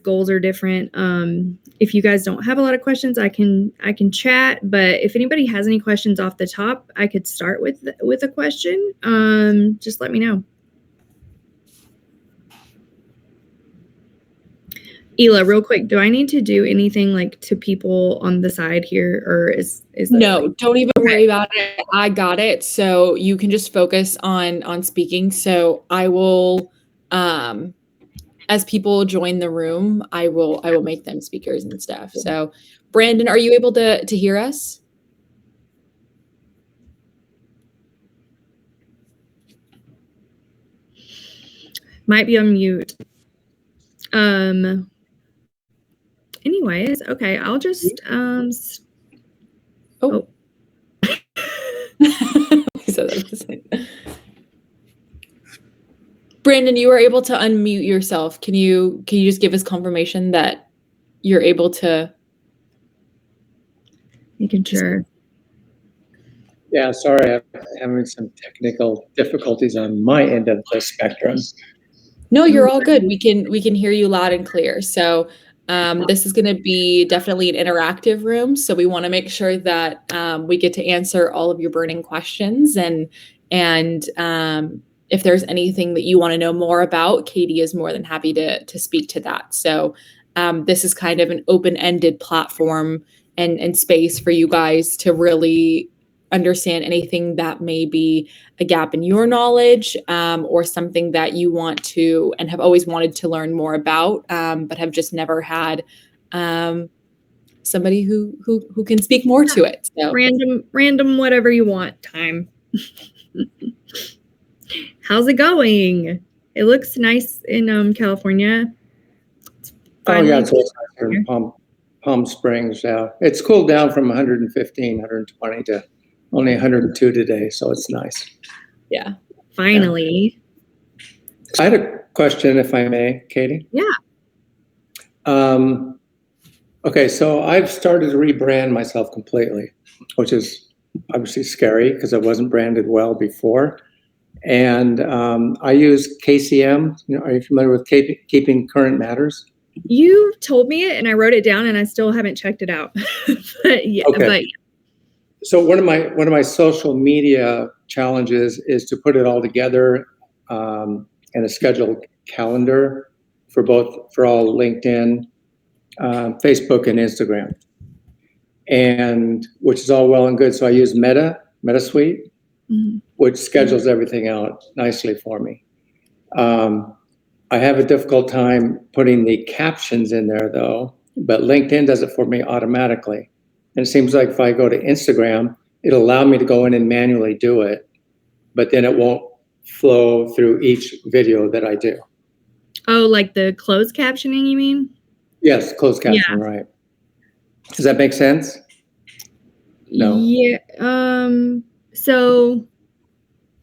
goals are different. If you guys don't have a lot of questions, I can chat, but if anybody has any questions off the top, I could start with a question. Just let me know. Ela, real quick, do I need to do anything like to people on the side here, or is no, don't even worry about it. I got it. So you can just focus on speaking. So I will, as people join the room, I will make them speakers and stuff. So Brandon, are you able to hear us? Might be on mute. Anyways, okay, I'll just oh. Brandon, you are able to unmute yourself. Can you just give us confirmation that you're able to? Making sure. Yeah, sorry, I'm having some technical difficulties on my end of the spectrum. No, you're all good. We can hear you loud and clear. So this is going to be definitely an interactive room. So we want to make sure that we get to answer all of your burning questions, and if there's anything that you want to know more about, Katie is more than happy to speak to that. So this is kind of an open-ended platform and space for you guys to really understand anything that may be a gap in your knowledge, or something that you want to and have always wanted to learn more about, but have just never had somebody who can speak more to it. So random whatever you want time. How's it going? It looks nice in California. Oh yeah, it's nice in Palm Springs. Yeah, it's cooled down from 115, 120 to only 102 today, so it's nice. Yeah. Finally. Yeah. I had a question, if I may, Katie. Yeah. Okay, so I've started to rebrand myself completely, which is obviously scary because I wasn't branded well before. And I use KCM. Are you familiar with Keeping Current Matters? You told me it, and I wrote it down, and I still haven't checked it out. But yeah. Okay. But so one of my social media challenges is to put it all together in a scheduled calendar for all LinkedIn, Facebook, and Instagram, and which is all well and good. So I use MetaSuite, which schedules everything out nicely for me. I have a difficult time putting the captions in there though, but LinkedIn does it for me automatically. And it seems like if I go to Instagram, it'll allow me to go in and manually do it, but then it won't flow through each video that I do. Oh, like the closed captioning, you mean? Yes, closed captioning, yeah. Right. Does that make sense? No. Yeah. So,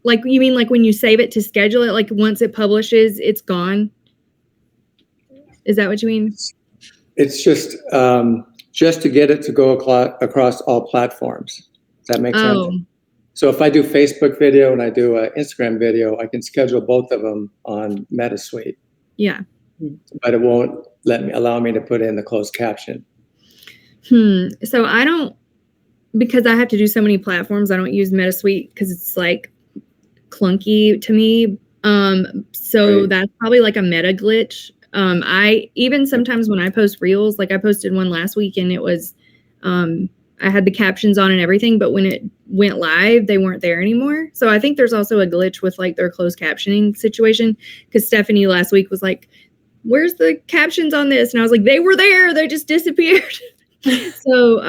like, you mean like when you save it to schedule it, like once it publishes, it's gone? Is that what you mean? It's just to get it to go across all platforms. Does that make sense? So if I do Facebook video and I do an Instagram video, I can schedule both of them on MetaSuite. Yeah. But it won't allow me to put in the closed caption. So I don't, because I have to do so many platforms, I don't use MetaSuite because it's like clunky to me. So that's probably like a meta glitch. I even sometimes when I post reels, like I posted one last week and it was, I had the captions on and everything, but when it went live, they weren't there anymore. So I think there's also a glitch with like their closed captioning situation, because Stephanie last week was like, where's the captions on this? And I was like, they were there, they just disappeared. So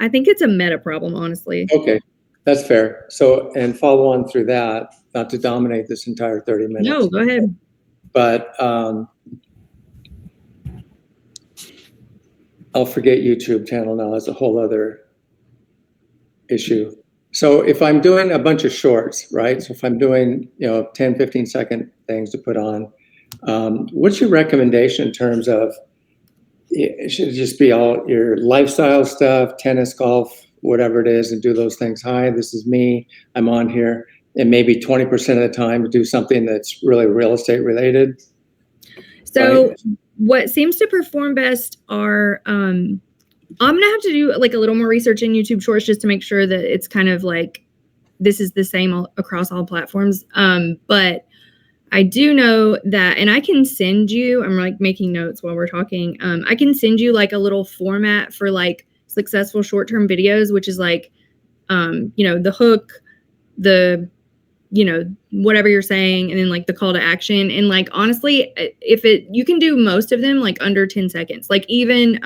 I think it's a meta problem, honestly. Okay, that's fair. So, and follow on through that, not to dominate this entire 30 minutes. No, go ahead. But I'll forget YouTube channel now. That's a whole other issue. So if I'm doing a bunch of shorts, right? So if I'm doing, 10, 15 second things to put on, what's your recommendation in terms of, it should just be all your lifestyle stuff, tennis, golf, whatever it is, and do those things. Hi, this is me. I'm on here. And maybe 20% of the time do something that's really real estate related. So what seems to perform best are I'm gonna have to do like a little more research in YouTube Shorts just to make sure that it's kind of like this is the same across all platforms. But I do know that, and I can send you, I'm like making notes while we're talking. I can send you like a little format for like successful short-term videos, which is like, the hook, the, whatever you're saying, and then like the call to action. And like, honestly, you can do most of them like under 10 seconds. Like even,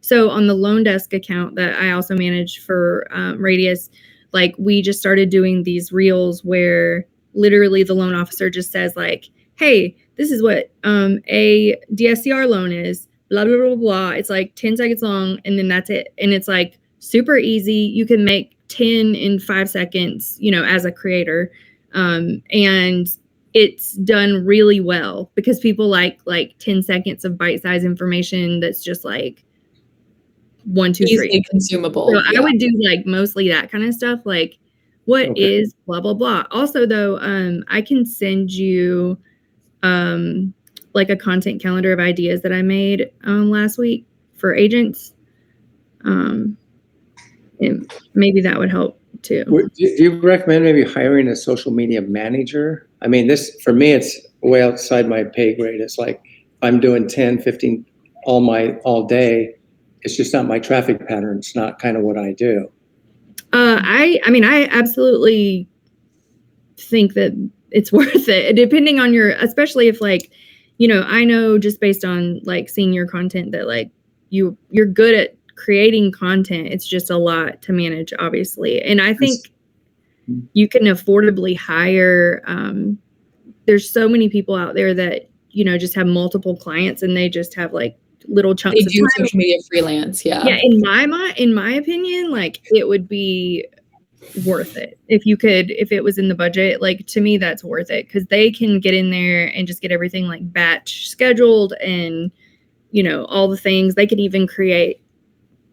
so on the Loan Desk account that I also manage for Radius, like we just started doing these reels where literally the loan officer just says like, hey, this is what a DSCR loan is, blah, blah, blah, blah. It's like 10 seconds long, and then that's it. And it's like super easy. You can make 10 in 5 seconds, as a creator. And it's done really well because people like 10 seconds of bite-sized information that's just like 1, 2, 3. Easily consumable. So I would do like mostly that kind of stuff. Like, what is blah, blah, blah. Also, though, I can send you like a content calendar of ideas that I made last week for agents. And maybe that would help too. Do you recommend maybe hiring a social media manager? I mean, this, for me, it's way outside my pay grade. It's like I'm doing 10, 15 all day. It's just not my traffic pattern. It's not kind of what I do. I mean, I absolutely think that it's worth it, depending on especially if like, I know just based on like seeing your content that like you're good at creating content. It's just a lot to manage, obviously. And I think you can affordably hire, there's so many people out there that, just have multiple clients and they just have like little chunks of time. Social media freelance. Yeah. In my opinion, like it would be worth it if it was in the budget. Like to me, that's worth it because they can get in there and just get everything like batch scheduled and, all the things. They can even create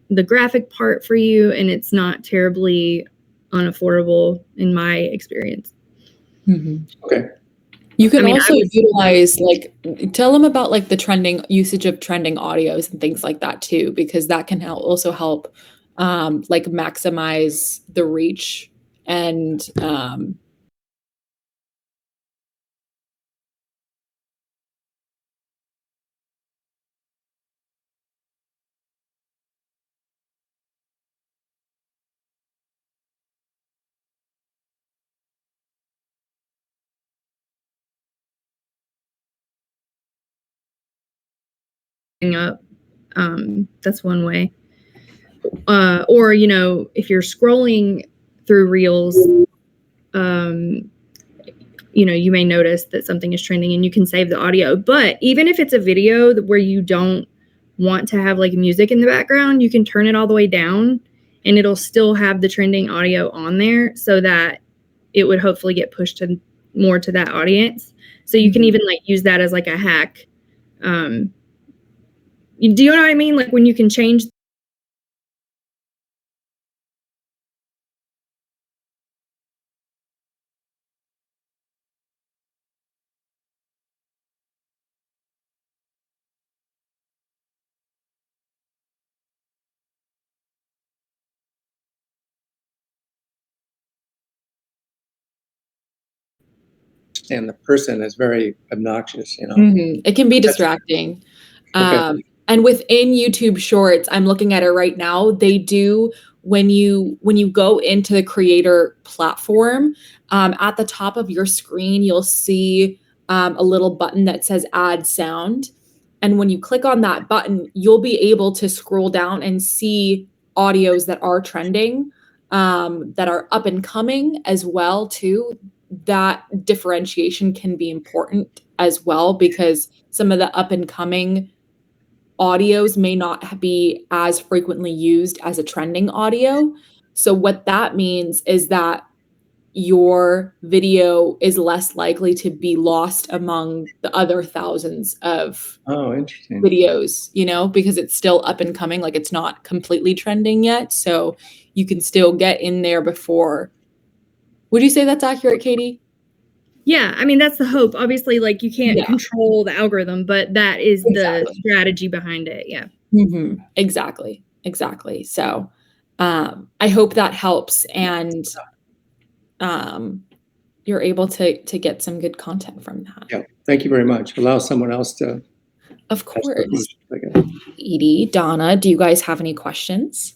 the graphic part for you, and it's not terribly unaffordable in my experience. Mm-hmm. Okay. You can also utilize tell them about like the trending usage of trending audios and things like that too, because that can also help like maximize the reach and up. That's one way. Or, if you're scrolling through reels, you may notice that something is trending and you can save the audio. But even if it's a video where you don't want to have like music in the background, you can turn it all the way down and it'll still have the trending audio on there so that it would hopefully get pushed more to that audience. So you can even like use that as like a hack. Do you know what I mean? Like when you can change. And the person is very obnoxious, It can be distracting. Okay. And within YouTube Shorts, I'm looking at it right now. They do, when you go into the creator platform, at the top of your screen, you'll see a little button that says add sound. And when you click on that button, you'll be able to scroll down and see audios that are trending, that are up and coming as well too. That differentiation can be important as well because some of the up and coming audios may not be as frequently used as a trending audio. So what that means is that your video is less likely to be lost among the other thousands of interesting videos, because it's still up and coming, like it's not completely trending yet. So you can still get in there before. Would you say that's accurate, Katie? Yeah, I mean, that's the hope. Obviously, like, you can't Yeah. control the algorithm, but that is the Exactly. strategy behind it, yeah. Exactly. So, I hope that helps and, you're able to get some good content from that. Yeah, thank you very much. Allow someone else to Of ask their course. question, I guess. Edie, Donna, do you guys have any questions?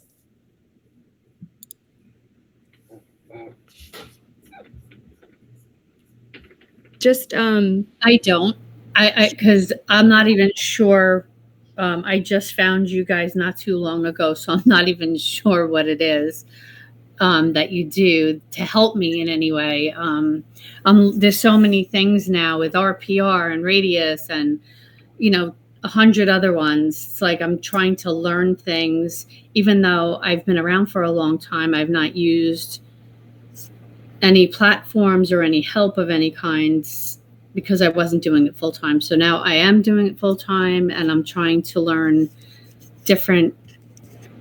Just, I don't. Because I'm not even sure. I just found you guys not too long ago, so I'm not even sure what it is that you do to help me in any way. There's so many things now with RPR and Radius and, 100 other ones. It's like I'm trying to learn things, even though I've been around for a long time. I've not used any platforms or any help of any kind because I wasn't doing it full time. So now I am doing it full time, and I'm trying to learn different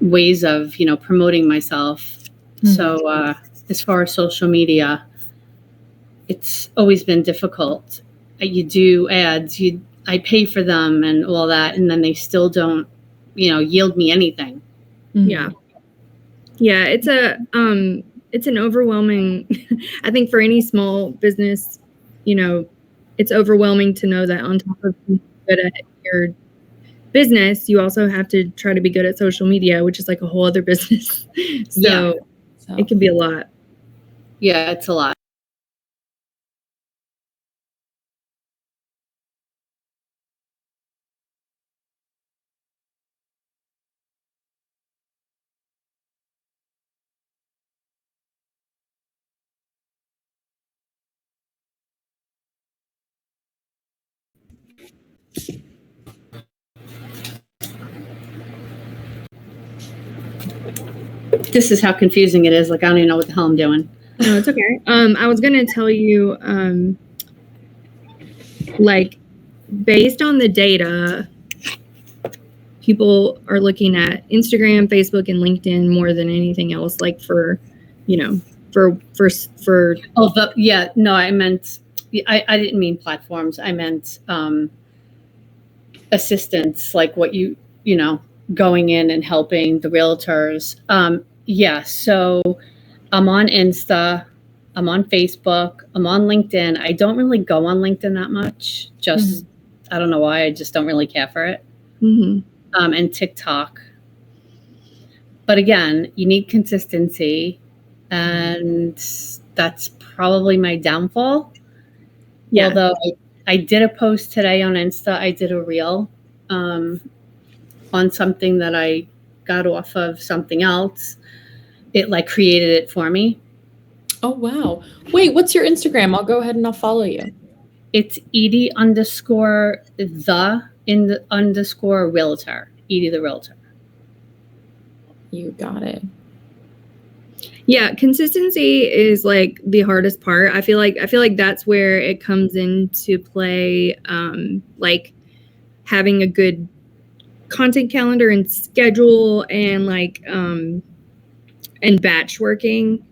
ways of, promoting myself. So as far as social media, it's always been difficult. You do ads, I pay for them and all that, and then they still don't, yield me anything. Yeah. Yeah, it's an overwhelming I think for any small business, it's overwhelming to know that on top of being good at your business, you also have to try to be good at social media, which is like a whole other business. So it can be a lot. Yeah, it's a lot. This is how confusing it is. Like, I don't even know what the hell I'm doing. No, it's okay. I was gonna tell you, like, based on the data, people are looking at Instagram, Facebook, and LinkedIn more than anything else. Like for. Oh, yeah. No, I meant. I didn't mean platforms. I meant assistance, like what going in and helping the realtors. Yeah. So I'm on Insta. I'm on Facebook. I'm on LinkedIn. I don't really go on LinkedIn that much. Just, I don't know why. I just don't really care for it. And TikTok. But again, you need consistency. And that's probably my downfall. Yeah. Although I did a post today on Insta. I did a reel on something that I got off of something else. It like created it for me. Oh, wow. Wait, what's your Instagram? I'll go ahead and I'll follow you. It's Edie _the _ realtor. Edie the realtor. You got it. Yeah, consistency is like the hardest part. I feel like that's where it comes into play. Like having a good content calendar and schedule and like and batch working.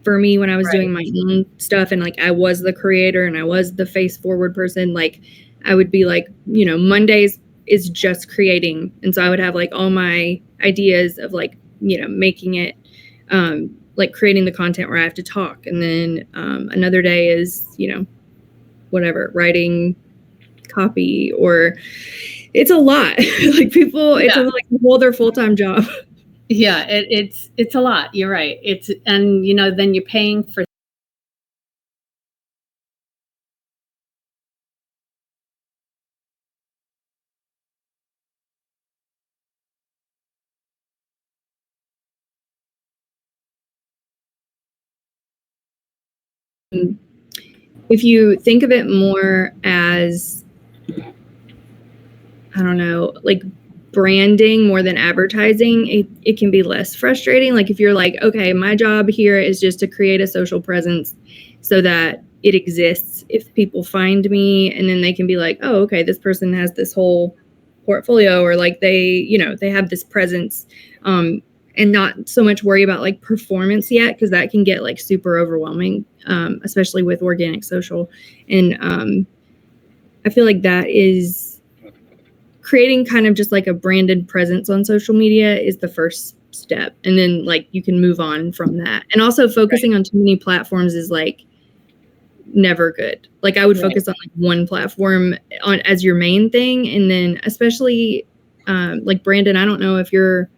For me, when I was doing my own stuff and like I was the creator and I was the face forward person, like I would be like, Mondays is just creating. And so I would have like all my ideas of like, making it, like creating the content where I have to talk. And then another day is, whatever, writing copy, or it's a lot. Like people, it's like their full-time job. Yeah, it's a lot. You're right. And then you're paying for. If you think of it more as, I don't know, like branding more than advertising, it can be less frustrating. Like if you're like, okay, my job here is just to create a social presence so that it exists if people find me, and then they can be like, oh, okay, this person has this whole portfolio, or like they have this presence. and not so much worry about like performance yet, because that can get like super overwhelming, especially with organic social. And I feel like that is creating kind of just like a branded presence on social media is the first step. And then like you can move on from that. And also focusing on too many platforms is like never good. Like I would focus on like one platform on as your main thing. And then especially like Brandon, I don't know if you're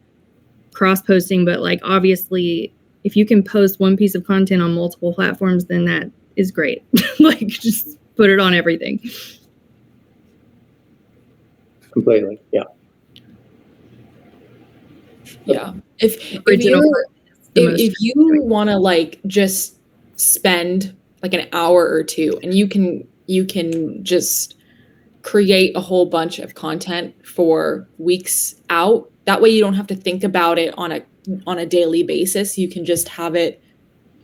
cross posting, but like obviously if you can post one piece of content on multiple platforms, then that is great. Like just put it on everything. Completely. Yeah. Yeah. If you want to like just spend like an hour or two, and you can just create a whole bunch of content for weeks out. That way you don't have to think about it on a daily basis. You can just have it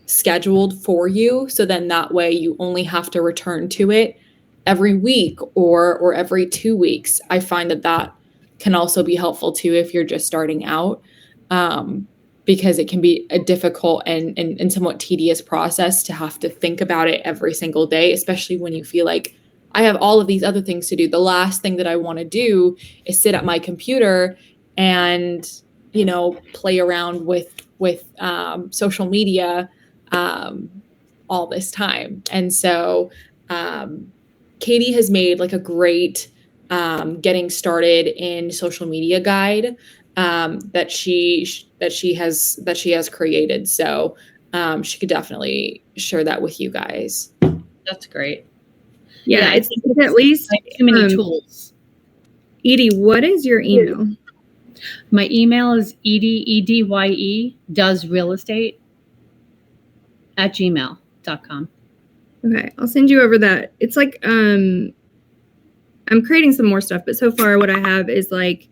scheduled for you. So then that way you only have to return to it every week or every 2 weeks. I find that can also be helpful too if you're just starting out, because it can be a difficult and somewhat tedious process to have to think about it every single day, especially when you feel like I have all of these other things to do. The last thing that I want to do is sit at my computer and, play around with social media all this time. And so Katie has made like a great getting started in social media guide that she has created. So she could definitely share that with you guys. That's great. Yeah, it's at least like too many tools. Edie, what is your email? My email is edye doesrealestate @gmail.com. Okay, I'll send you over that. It's like I'm creating some more stuff, but so far what I have is like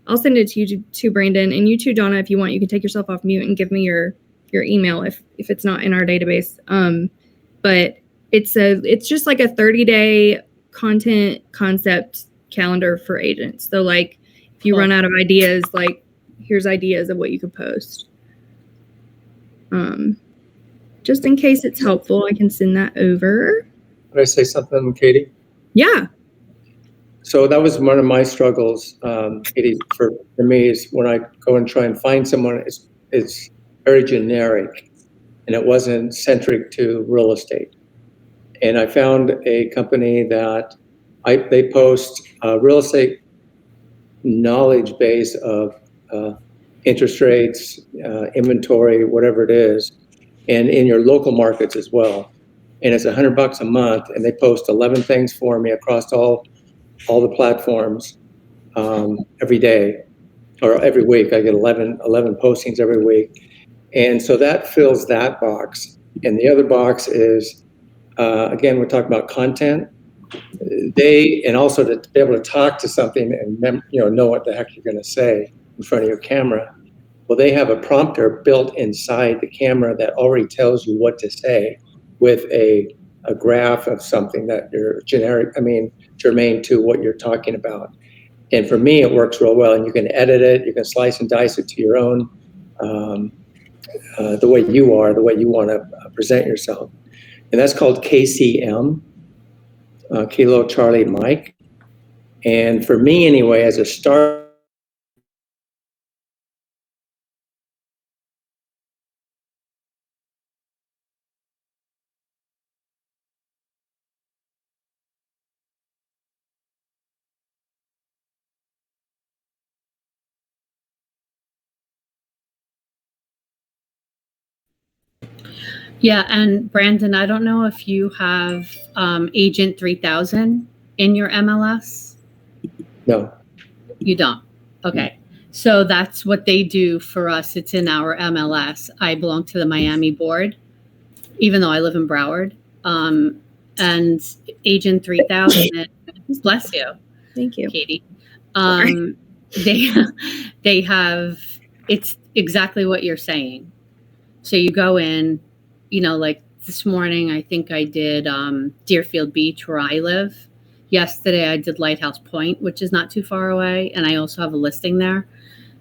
I'll send it to you to Brandon, and you too, Donna, if you want, you can take yourself off mute and give me your email if it's not in our database. But it's just like a 30-day content concept calendar for agents. So like if you run out of ideas, like here's ideas of what you could post. Just in case it's helpful, I can send that over. Can I say something, Katie? Yeah. So that was one of my struggles, Katie, for me, is when I go and try and find someone, it's very generic, and it wasn't centric to real estate. And I found a company that they post a real estate knowledge base of interest rates, inventory, whatever it is, and in your local markets as well. And it's $100 a month, and they post 11 things for me across all the platforms every day or every week. I get 11 postings every week. And so that fills that box. And the other box is, again, we're talking about content. And also to be able to talk to something and know what the heck you're going to say in front of your camera. Well, they have a prompter built inside the camera that already tells you what to say with a graph of something that you're germane to what you're talking about. And for me, it works real well. And you can edit it, you can slice and dice it to your own, the way you want to present yourself. And that's called KCM, Kilo Charlie Mike. And for me anyway, as a start, Yeah, and Brandon, I don't know if you have Agent 3000 in your MLS. No. You don't? Okay. So that's what they do for us. It's in our MLS. I belong to the Miami board, even though I live in Broward. And Agent 3000, bless you. Thank you, Katie. They have, it's exactly what you're saying. So you go in, like this morning, I think I did Deerfield Beach where I live. Yesterday, I did Lighthouse Point, which is not too far away. And I also have a listing there.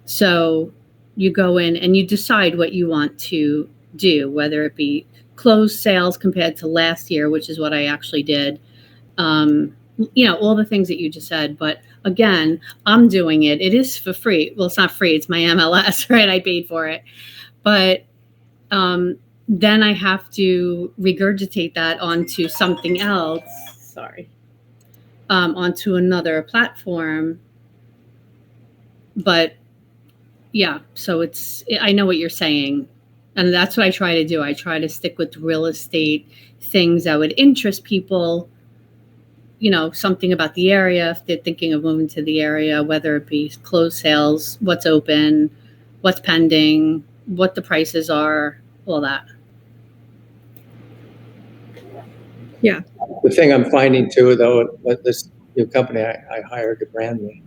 So you go in and you decide what you want to do, whether it be closed sales compared to last year, which is what I actually did. All the things that you just said. But again, I'm doing it. It is for free. Well, it's not free. It's my MLS, right? I paid for it. But then I have to regurgitate that onto something else. Sorry. Onto another platform. But yeah, so I know what you're saying. And that's what I try to do. I try to stick with real estate things that would interest people, something about the area, if they're thinking of moving to the area, whether it be closed sales, what's open, what's pending, what the prices are, all that. Yeah. The thing I'm finding too, though, this new company I hired to brand me,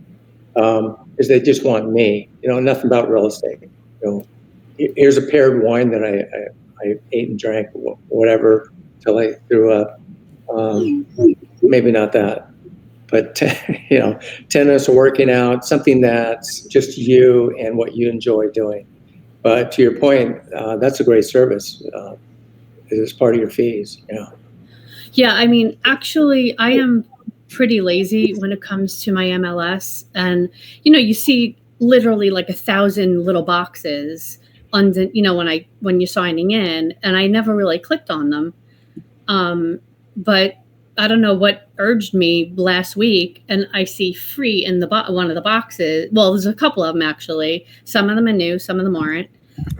is they just want me, nothing about real estate. Here's a paired wine that I ate and drank, whatever, till I threw up. Maybe not that, but tennis or working out, something that's just you and what you enjoy doing. But to your point, that's a great service. It's part of your fees. Yeah, I mean, actually, I am pretty lazy when it comes to my MLS, and you see literally like 1,000 little boxes under, when you're signing in, and I never really clicked on them. But I don't know what urged me last week, and I see free in one of the boxes. Well, there's a couple of them actually. Some of them are new, some of them aren't.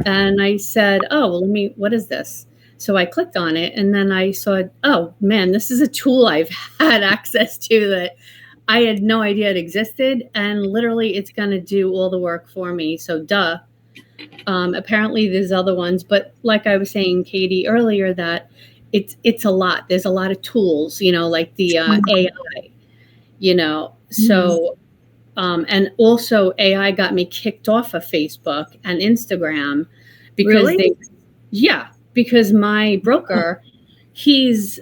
And I said, "Oh, well, what is this?" So I clicked on it, and then I saw, oh man, this is a tool I've had access to that I had no idea it existed, and literally it's going to do all the work for me. So duh. Apparently there's other ones, but like I was saying, Katie, earlier, that it's a lot. There's a lot of tools, like the AI, so, and also AI got me kicked off of Facebook and Instagram because because my broker, he's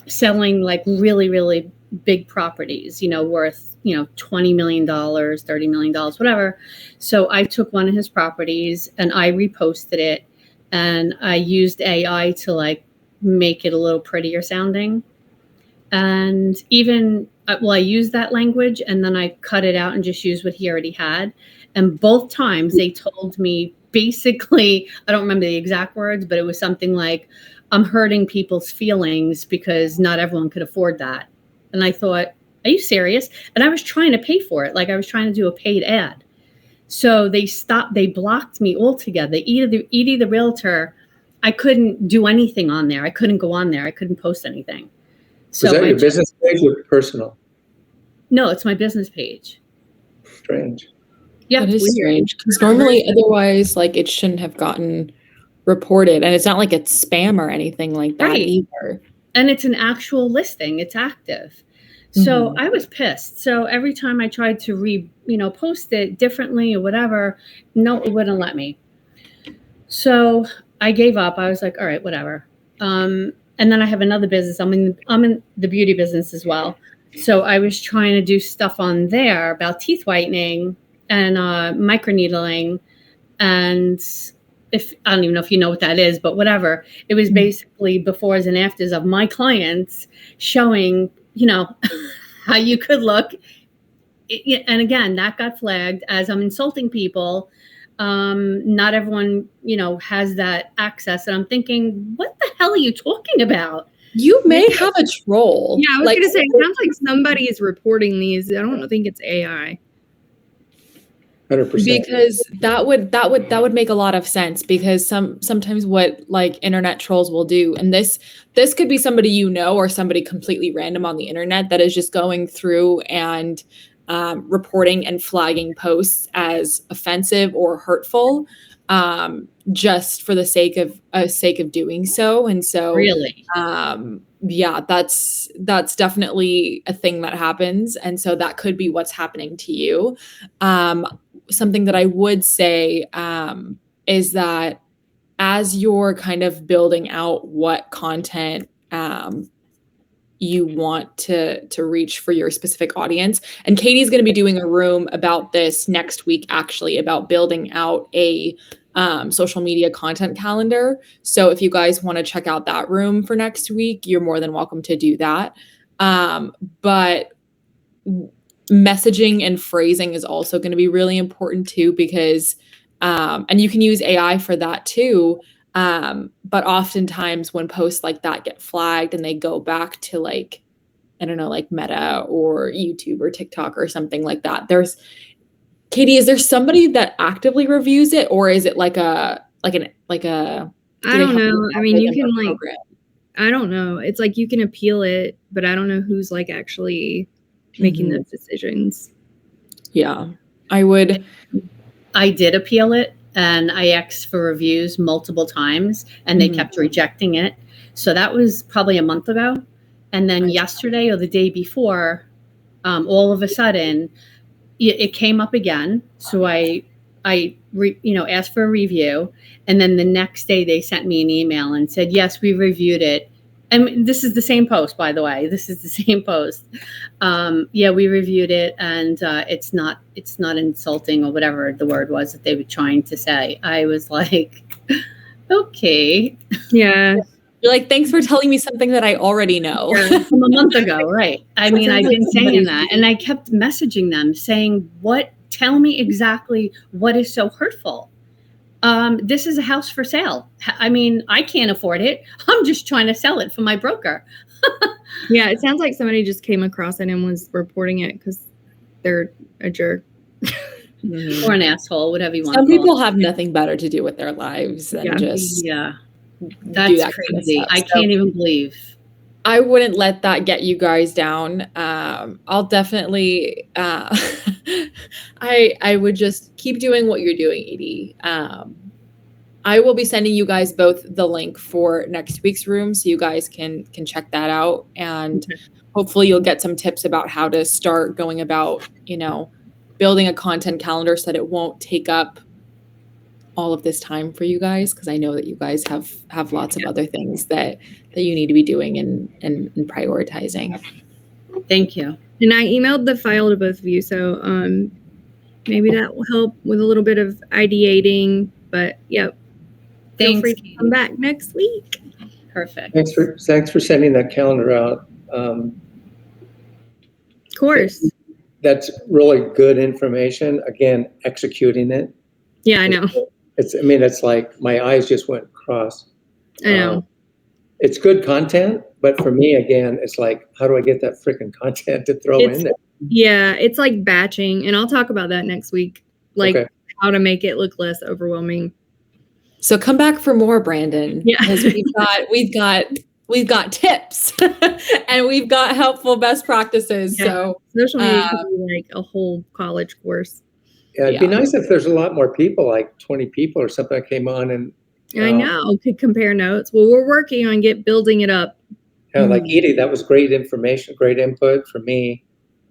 selling like really, really big properties, worth, $20 million, $30 million, whatever. So I took one of his properties and I reposted it, and I used AI to like make it a little prettier sounding. And even, I used that language and then I cut it out and just used what he already had. And both times they told me basically, I don't remember the exact words, but it was something like, I'm hurting people's feelings because not everyone could afford that. And I thought, are you serious? And I was trying to pay for it. Like I was trying to do a paid ad. So they blocked me altogether. Edie the realtor, I couldn't do anything on there. I couldn't go on there. I couldn't post anything. So is that your business page or personal? No, it's my business page. Strange. Yeah, it is strange because normally otherwise, like, it shouldn't have gotten reported, and it's not like it's spam or anything like that either. And it's an actual listing; it's active. So I was pissed. So every time I tried to post it differently or whatever, no, it wouldn't let me. So I gave up. I was like, all right, whatever. And then I have another business. I'm in the beauty business as well. So I was trying to do stuff on there about teeth whitening and microneedling, and I don't even know if you know what that is, but whatever. It was basically befores and afters of my clients showing, how you could look. And again, that got flagged as I'm insulting people. Not everyone, has that access. And I'm thinking, what the hell are you talking about? You may have a troll. Yeah, I was going to say, it sounds like somebody is reporting these. I don't think it's AI. 100%. Because that would make a lot of sense, because sometimes what like internet trolls will do, and this could be somebody or somebody completely random on the internet that is just going through and reporting and flagging posts as offensive or hurtful, just for the sake of doing so. And so Really, yeah, that's definitely a thing that happens, and so that could be what's happening to you. Something that I would say is that as you're kind of building out what content you want to reach for your specific audience. And Katie's going to be doing a room about this next week, actually, about building out a social media content calendar. So if you guys want to check out that room for next week, you're more than welcome to do that. But messaging and phrasing is also going to be really important too, because and you can use AI for that too. But oftentimes when posts like that get flagged and they go back to like, I don't know, like Meta or YouTube or TikTok or something like that, Katie, is there somebody that actively reviews it, or is it like a I don't know. I mean, you can like, I don't know. It's like you can appeal it, but I don't know who's like actually making those decisions. Yeah, I did appeal it, and I asked for reviews multiple times, and they kept rejecting it. So that was probably a month ago. And then yesterday or the day before, all of a sudden, it came up again. So I asked for a review, and then the next day they sent me an email and said, yes, we reviewed it. And this is the same post, by the way. This is the same post. Yeah, we reviewed it, and it's not insulting or whatever the word was that they were trying to say. I was like, okay. Yeah. You're like, thanks for telling me something that I already know. Yeah, from a month ago, right? I mean, I've been saying that, and I kept messaging them saying, tell me exactly what is so hurtful. This is a house for sale. I mean, I can't afford it. I'm just trying to sell it for my broker. Yeah, it sounds like somebody just came across it and was reporting it because they're a jerk. Or an asshole, whatever you want. Some people have nothing better to do with their lives than just that's that crazy. Kind of I can't even believe. I wouldn't let that get you guys down. I'll definitely, I would just keep doing what you're doing, Edie. I will be sending you guys both the link for next week's room, so you guys can check that out. And hopefully you'll get some tips about how to start going about, building a content calendar so that it won't take up all of this time for you guys, because I know that you guys have lots of other things that you need to be doing and prioritizing. Thank you. And I emailed the file to both of you, so maybe that will help with a little bit of ideating. But yep, feel free to come back next week. Perfect. Thanks for sending that calendar out. Of course. That's really good information. Again, executing it. Yeah, I know. It's like my eyes just went across. I know. It's good content, but for me, again, it's like, how do I get that freaking content to throw in there? Yeah, it's like batching, and I'll talk about that next week, like how to make it look less overwhelming. So come back for more, Brandon. Yeah, because we've got tips and we've got helpful best practices. Yeah. So social media could be like a whole college course. Yeah, it'd be nice if there's a lot more people, like 20 people or something that came on and I know, could compare notes. Well, we're working on building it up. Yeah, like Edie, that was great information, great input for me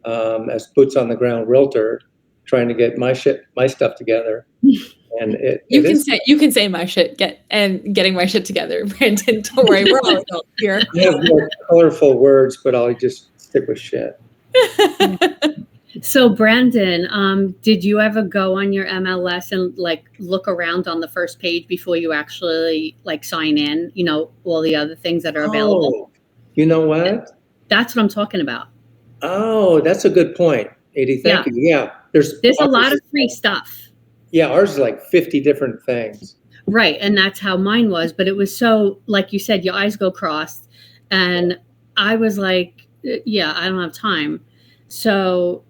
as boots on the ground realtor, trying to get my stuff together. And you can say my shit, getting my shit together, Brandon. Don't worry, we're all adults here. I have more colorful words, but I'll just stick with shit. So Brandon, did you ever go on your MLS and like look around on the first page before you actually like sign in, all the other things that are available? You know what? That's what I'm talking about. Oh, that's a good point, Edie. Thank you. Yeah. There's a lot of free stuff. Yeah, ours is like 50 different things. Right. And that's how mine was. But it was so, like you said, your eyes go crossed. And I was like, yeah, I don't have time. So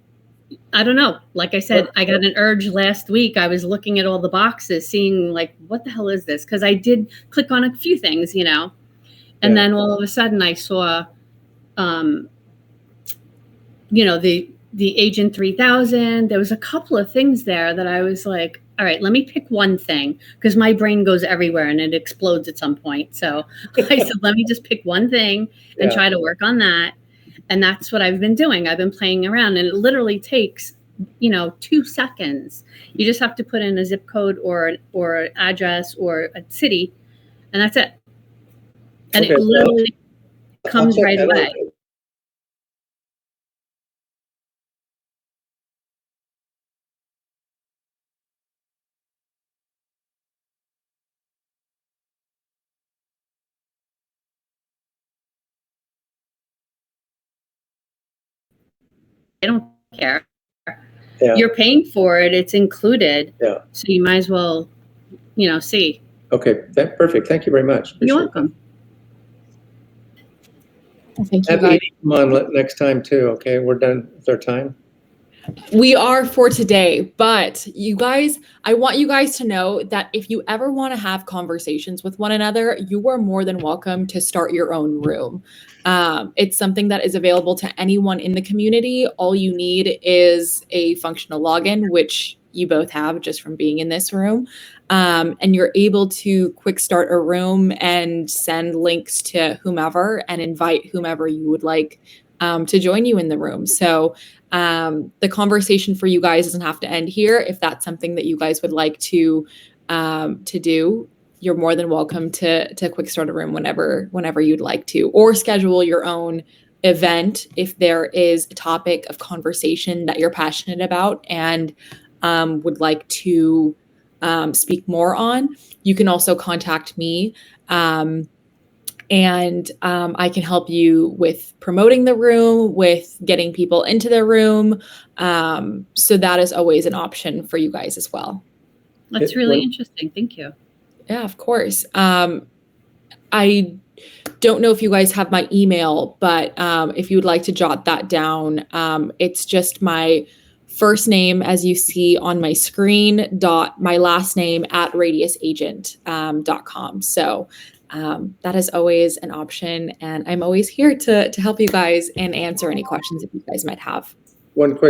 I don't know. Like I said, I got an urge last week. I was looking at all the boxes, seeing like, what the hell is this? Because I did click on a few things, and then all of a sudden I saw, the Agent 3000. There was a couple of things there that I was like, all right, let me pick one thing, because my brain goes everywhere and it explodes at some point. So I said, let me just pick one thing and try to work on that. And that's what I've been doing. I've been playing around, and it literally takes, 2 seconds. You just have to put in a zip code or an address or a city, and that's it. And it literally comes right away. don't care. Yeah. You're paying for it. It's included. Yeah. So you might as well, see. Okay, perfect. Thank you very much. You're Appreciate welcome. Thank you, Have guys. Edie come on next time too. Okay, we're done with our time. We are for today, but you guys, I want you guys to know that if you ever want to have conversations with one another, you are more than welcome to start your own room. It's something that is available to anyone in the community. All you need is a functional login, which you both have just from being in this room. And you're able to quick start a room and send links to whomever and invite whomever you would like to join you in the room. So the conversation for you guys doesn't have to end here. If that's something that you guys would like to do, you're more than welcome to quick start a room whenever you'd like to, or schedule your own event if there is a topic of conversation that you're passionate about and would like to speak more on. You can also contact me. And I can help you with promoting the room, with getting people into the room. So that is always an option for you guys as well. That's really interesting. Thank you. Yeah, of course. I don't know if you guys have my email, but if you would like to jot that down, it's just my first name, as you see on my screen, my last name @radiusagent.com. So that is always an option, and I'm always here to help you guys and answer any questions that you guys might have. One quick